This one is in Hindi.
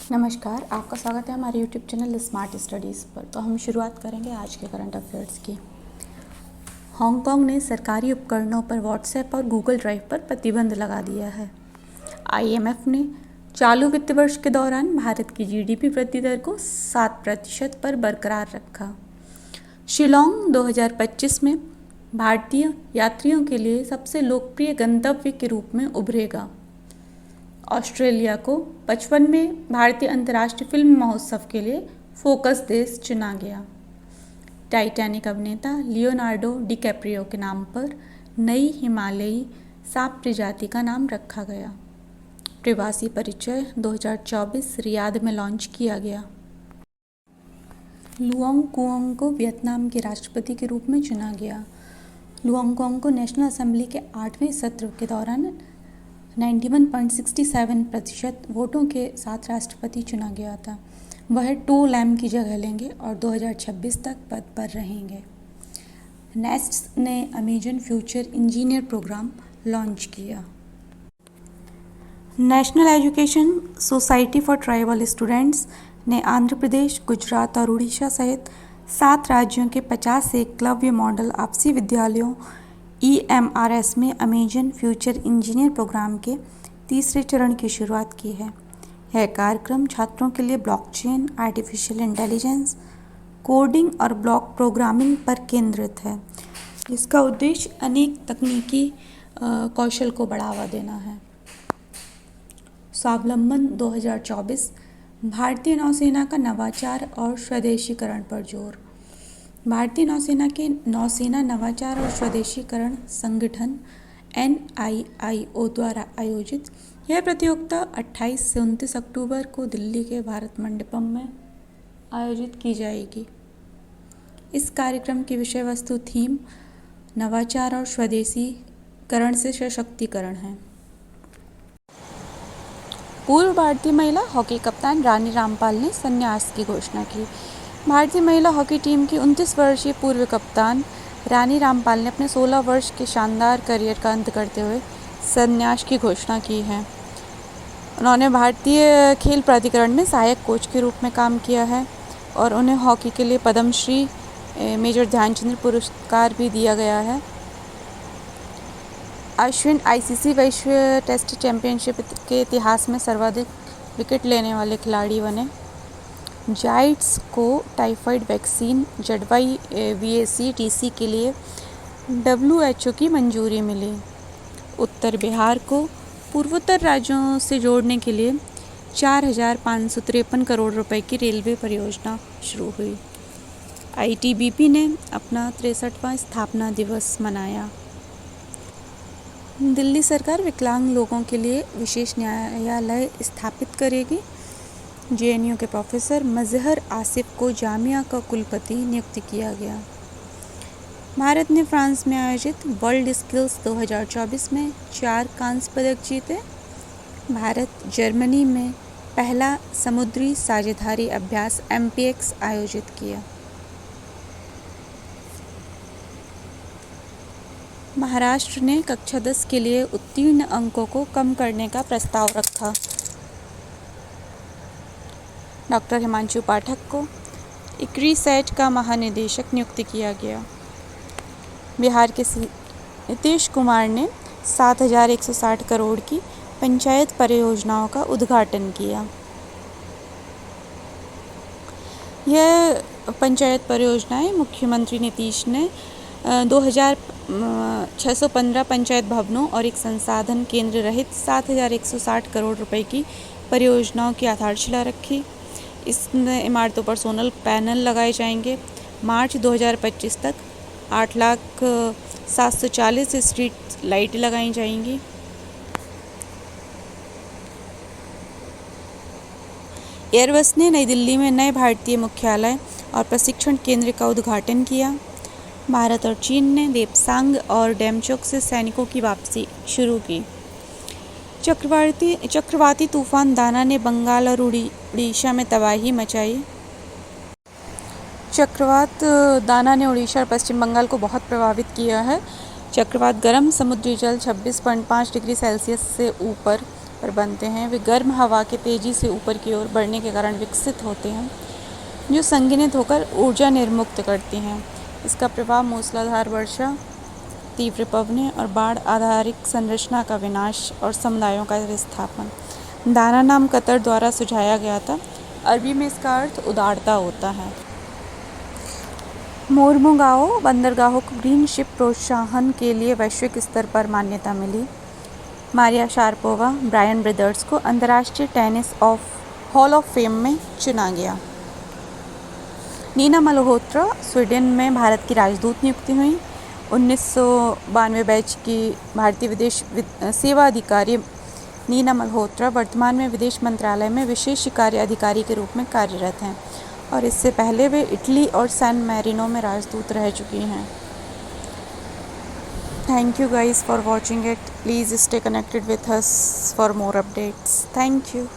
नमस्कार, आपका स्वागत है हमारे YouTube चैनल स्मार्ट स्टडीज़ पर। तो हम शुरुआत करेंगे आज के करंट अफेयर्स की। हांगकांग ने सरकारी उपकरणों पर व्हाट्सएप और गूगल ड्राइव पर प्रतिबंध लगा दिया है। IMF ने चालू वित्त वर्ष के दौरान भारत की GDP वृद्धि दर को 7% पर बरकरार रखा। शिलोंग 2025 में भारतीय यात्रियों के लिए सबसे लोकप्रिय गंतव्य के रूप में उभरेगा। ऑस्ट्रेलिया को 55वें भारतीय अंतर्राष्ट्रीय फिल्म महोत्सव के लिए फोकस देश चुना गया। टाइटैनिक अभिनेता लियोनार्डो डिकैप्रियो के नाम पर नई हिमालयी सांप प्रजाति का नाम रखा गया। प्रवासी परिचय 2024 रियाद में लॉन्च किया गया। लुओंग कुओंग को वियतनाम के राष्ट्रपति के रूप में चुना गया। लुओंग कुओंग को नेशनल असेंबली के 8वें सत्र के दौरान 91.67% वोटों के साथ राष्ट्रपति चुना गया था। वह टो लैम की जगह लेंगे और 2026 तक पद पर रहेंगे। नेस्ट ने Amazon future engineer program launch किया। National education society for tribal students ने आंध्र प्रदेश, गुजरात और उड़ीसा सहित 7 राज्यों के 50 एकलव्य मॉडल आवासीय विद्यालयों EMRS में अमेजन फ्यूचर इंजीनियर प्रोग्राम के तीसरे चरण की शुरुआत की है। यह कार्यक्रम छात्रों के लिए ब्लॉकचेन, आर्टिफिशियल इंटेलिजेंस, कोडिंग और ब्लॉक प्रोग्रामिंग पर केंद्रित है। इसका उद्देश्य अनेक तकनीकी कौशल को बढ़ावा देना है। स्वावलंबन 2024 भारतीय नौसेना का नवाचार और स्वदेशीकरण पर जोर। भारतीय नौसेना के नौसेना नवाचार और स्वदेशीकरण संगठन NIIO द्वारा आयोजित यह प्रतियोगिता 28 से 29 अक्टूबर को दिल्ली के भारत मंडपम में आयोजित की जाएगी। इस कार्यक्रम की विषय वस्तु थीम नवाचार और स्वदेशीकरण से सशक्तिकरण है। पूर्व भारतीय महिला हॉकी कप्तान रानी रामपाल ने संन्यास की घोषणा की। भारतीय महिला हॉकी टीम की 29 वर्षीय पूर्व कप्तान रानी रामपाल ने अपने 16 वर्ष के शानदार करियर का अंत करते हुए संन्यास की घोषणा की है। उन्होंने भारतीय खेल प्राधिकरण में सहायक कोच के रूप में काम किया है और उन्हें हॉकी के लिए पद्मश्री मेजर ध्यानचंद पुरस्कार भी दिया गया है। अश्विन ICC विश्व टेस्ट चैंपियनशिप के इतिहास में सर्वाधिक विकेट लेने वाले खिलाड़ी बने। जायड्स को टाइफाइड वैक्सीन जडवाई VAC-TC के लिए WHO की मंजूरी मिली। उत्तर बिहार को पूर्वोत्तर राज्यों से जोड़ने के लिए 4,553 करोड़ रुपए की रेलवे परियोजना शुरू हुई। ITBP ने अपना 63वां स्थापना दिवस मनाया। दिल्ली सरकार विकलांग लोगों के लिए विशेष न्यायालय स्थापित करेगी। JNU के प्रोफेसर मजहर आसिफ को जामिया का कुलपति नियुक्त किया गया। भारत ने फ्रांस में आयोजित वर्ल्ड स्किल्स 2024 में 4 कांस्य पदक जीते। भारत जर्मनी में पहला समुद्री साझेदारी अभ्यास MPX आयोजित किया। महाराष्ट्र ने कक्षा 10 के लिए उत्तीर्ण अंकों को कम करने का प्रस्ताव रखा। डॉक्टर हिमांशु पाठक को ICRISAT का महानिदेशक नियुक्त किया गया। बिहार के नीतीश कुमार ने 7,160 करोड़ की पंचायत परियोजनाओं का उद्घाटन किया। यह पंचायत परियोजनाएं मुख्यमंत्री नीतीश ने 2,615 पंचायत भवनों और एक संसाधन केंद्र रहित 7,160 करोड़ रुपए की परियोजनाओं की आधारशिला रखी। इस इमारतों पर सोलर पैनल लगाए जाएंगे। मार्च 2025 तक 8,740 स्ट्रीट लाइट लगाई जाएंगी। एयरबस ने नई दिल्ली में नए भारतीय मुख्यालय और प्रशिक्षण केंद्र का उद्घाटन किया। भारत और चीन ने देपसांग और डेमचोक से सैनिकों की वापसी शुरू की। चक्रवाती तूफान दाना ने बंगाल और उड़ीसा में तबाही मचाई। चक्रवात दाना ने उड़ीसा और पश्चिम बंगाल को बहुत प्रभावित किया है। चक्रवात गर्म समुद्री जल 26.5 डिग्री सेल्सियस से ऊपर पर बनते हैं। वे गर्म हवा के तेज़ी से ऊपर की ओर बढ़ने के कारण विकसित होते हैं, जो संघनित होकर ऊर्जा निर्मुक्त करती हैं। इसका प्रभाव मूसलाधार वर्षा, तीव्र पवनें और बाढ़ आधारित संरचना का विनाश और समुदायों का विस्थापन। दाना नाम कतर द्वारा सुझाया गया था। अरबी में इसका अर्थ उदारता होता है। मोरमुगाओ बंदरगाहों को ग्रीन शिप प्रोत्साहन के लिए वैश्विक स्तर पर मान्यता मिली। मारिया शारापोवा, ब्रायन ब्रदर्स को अंतर्राष्ट्रीय टेनिस हॉल ऑफ फेम में चुना गया। नीना मल्होत्रा स्वीडन में भारत की राजदूत नियुक्ति हुई। 1992 बैच की भारतीय विदेश सेवा अधिकारी नीना मल्होत्रा वर्तमान में विदेश मंत्रालय में विशेष कार्य अधिकारी के रूप में कार्यरत हैं और इससे पहले वे इटली और सैन मैरिनो में राजदूत रह चुकी हैं। Thank you guys for watching it. Please stay connected with us for more updates. Thank you.